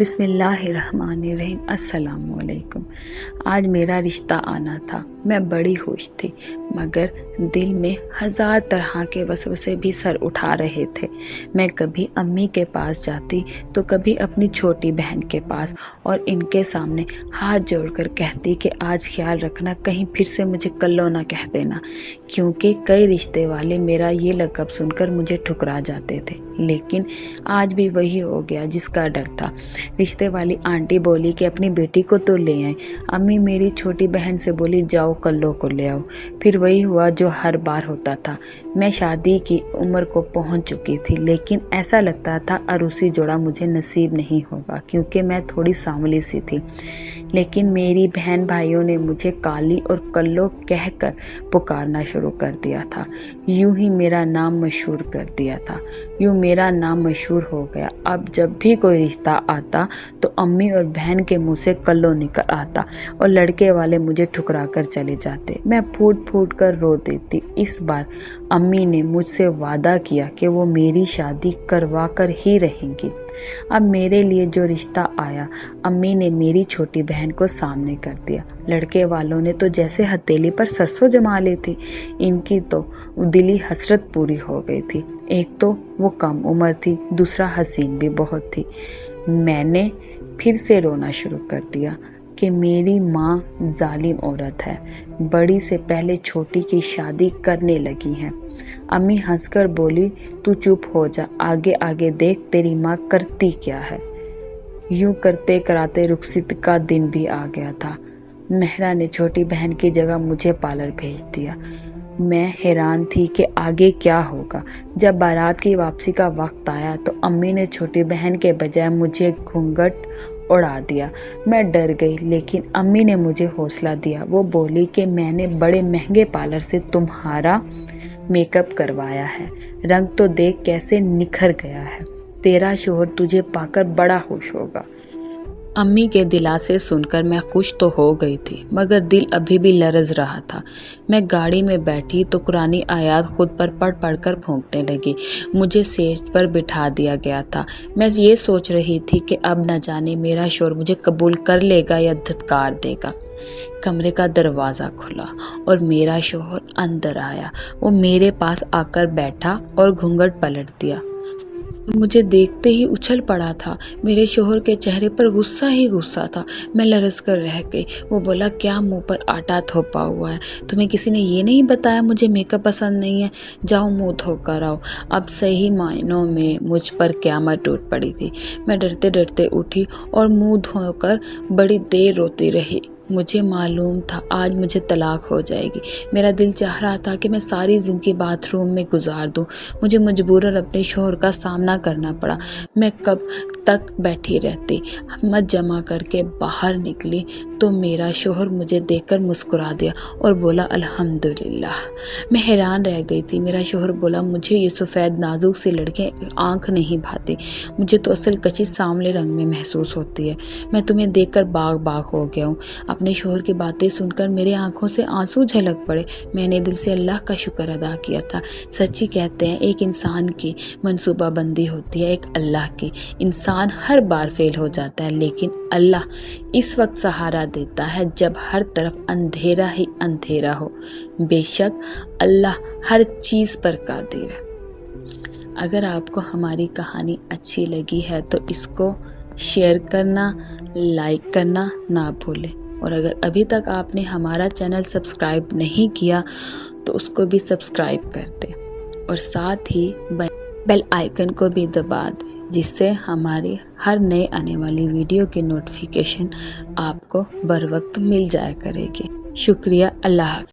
بسم اللہ الرحمن الرحیم۔ السلام علیکم۔ آج میرا رشتہ آنا تھا۔ میں بڑی خوش تھی، مگر دل میں ہزار طرح کے وسوسے بھی سر اٹھا رہے تھے۔ میں کبھی امی کے پاس جاتی تو کبھی اپنی چھوٹی بہن کے پاس، اور ان کے سامنے ہاتھ جوڑ کر کہتی کہ آج خیال رکھنا، کہیں پھر سے مجھے کلو نہ کہہ دینا، کیونکہ کئی رشتے والے میرا یہ لقب سن کر مجھے ٹھکرا جاتے تھے۔ لیکن آج بھی وہی ہو گیا جس کا ڈر تھا۔ رشتے والی آنٹی بولی کہ اپنی بیٹی کو تو لے آئیں۔ امی میری چھوٹی بہن سے بولی جاؤ کلو کو لے آؤ۔ پھر وہی ہوا جو ہر بار ہوتا تھا۔ میں شادی کی عمر کو پہنچ چکی تھی، لیکن ایسا لگتا تھا عروسی جوڑا مجھے نصیب نہیں ہوگا، کیونکہ میں تھوڑی سانولی سی تھی۔ لیکن میری بہن بھائیوں نے مجھے کالی اور کلو کہہ کر پکارنا شروع کر دیا تھا۔ یوں ہی میرا نام مشہور کر دیا تھا۔ یوں میرا نام مشہور ہو گیا۔ اب جب بھی کوئی رشتہ آتا تو امی اور بہن کے منہ سے کلو نکل آتا، اور لڑکے والے مجھے ٹھکرا کر چلے جاتے۔ میں پھوٹ پھوٹ کر رو دیتی۔ اس بار امی نے مجھ سے وعدہ کیا کہ وہ میری شادی کروا کر ہی رہیں گی۔ اب میرے لیے جو رشتہ آیا، امی نے میری چھوٹی بہن کو سامنے کر دیا۔ لڑکے والوں نے تو جیسے ہتھیلی پر سرسوں جما لی تھی۔ ان کی تو دلی حسرت پوری ہو گئی تھی۔ ایک تو وہ کم عمر تھی، دوسرا حسین بھی بہت تھی۔ میں نے پھر سے رونا شروع کر دیا کہ میری ماں ظالم عورت ہے، بڑی سے پہلے چھوٹی کی شادی کرنے لگی ہیں۔ امی ہنس کر بولی تو چپ ہو جا، آگے آگے دیکھ تیری ماں کرتی کیا ہے۔ یوں کرتے کراتے رخصت کا دن بھی آ گیا تھا۔ مہرا نے چھوٹی بہن کی جگہ مجھے پارلر بھیج دیا۔ میں حیران تھی کہ آگے کیا ہوگا۔ جب بارات کی واپسی کا وقت آیا تو امی نے چھوٹی بہن کے بجائے مجھے گھونگھٹ اڑا دیا۔ میں ڈر گئی، لیکن امی نے مجھے حوصلہ دیا۔ وہ بولی کہ میں نے بڑے مہنگے پارلر سے تمہارا میک اپ کروایا ہے، رنگ تو دیکھ کیسے نکھر گیا ہے، تیرا شوہر تجھے پا کر بڑا خوش ہوگا۔ امی کے دلاسے سن کر میں خوش تو ہو گئی تھی، مگر دل ابھی بھی لرز رہا تھا۔ میں گاڑی میں بیٹھی تو قرآن آیات خود پر پڑھ کر پھونکنے لگی۔ مجھے سیٹ پر بٹھا دیا گیا تھا۔ میں یہ سوچ رہی تھی کہ اب نہ جانے میرا شوہر مجھے قبول کر لے گا یا دھتکار دے گا۔ کمرے کا دروازہ کھلا اور میرا شوہر اندر آیا۔ وہ میرے پاس آ کر بیٹھا اور گھونگھٹ پلٹ دیا۔ مجھے دیکھتے ہی اچھل پڑا تھا۔ میرے شوہر کے چہرے پر غصہ ہی غصہ تھا۔ میں لرز کر رہ گئی۔ وہ بولا کیا منہ پر آٹا تھوپا ہوا ہے؟ تمہیں کسی نے یہ نہیں بتایا مجھے میک اپ پسند نہیں ہے؟ جاؤ منہ دھو کر آؤ۔ اب صحیح معنوں میں مجھ پر قیامت ٹوٹ پڑی تھی۔ میں ڈرتے ڈرتے اٹھی اور منہ دھو کر بڑی دیر روتی رہی۔ مجھے معلوم تھا آج مجھے طلاق ہو جائے گی۔ میرا دل چاہ رہا تھا کہ میں ساری زندگی باتھ روم میں گزار دوں۔ مجھے مجبوراً اپنے شوہر کا سامنا کرنا پڑا۔ میں کب تک بیٹھی رہتی۔ ہمت جمع کر کے باہر نکلی تو میرا شوہر مجھے دیکھ کر مسکرا دیا اور بولا الحمدللہ۔ میں حیران رہ گئی تھی۔ میرا شوہر بولا مجھے یہ سفید نازک سی لڑکیاں آنکھ نہیں بھاتی، مجھے تو اصل کشش سانولے رنگ میں محسوس ہوتی ہے۔ میں تمہیں دیکھ کر باغ باغ ہو گیا ہوں۔ اپنے شوہر کی باتیں سن کر میرے آنکھوں سے آنسو جھلک پڑے۔ میں نے دل سے اللہ کا شکر ادا کیا تھا۔ سچی کہتے ہیں ایک انسان کی منصوبہ بندی ہوتی ہے، ایک اللہ کی۔ انسان ہر بار فیل ہو جاتا ہے، لیکن اللہ اس وقت سہارا دیتا ہے جب ہر طرف اندھیرا ہی اندھیرا ہو۔ بے شک اللہ ہر چیز پر قادر ہے۔ اگر آپ کو ہماری کہانی اچھی لگی ہے تو اس کو شیئر کرنا، لائک کرنا نہ بھولیں، اور اگر ابھی تک آپ نے ہمارا چینل سبسکرائب نہیں کیا تو اس کو بھی سبسکرائب کر دیں، اور ساتھ ہی بیل آئیکن کو بھی دبا دیں، جس سے ہماری ہر نئے آنے والی ویڈیو کی نوٹیفیکیشن آپ کو بر وقت مل جایا کرے گی۔ شکریہ۔ اللہ حافظ۔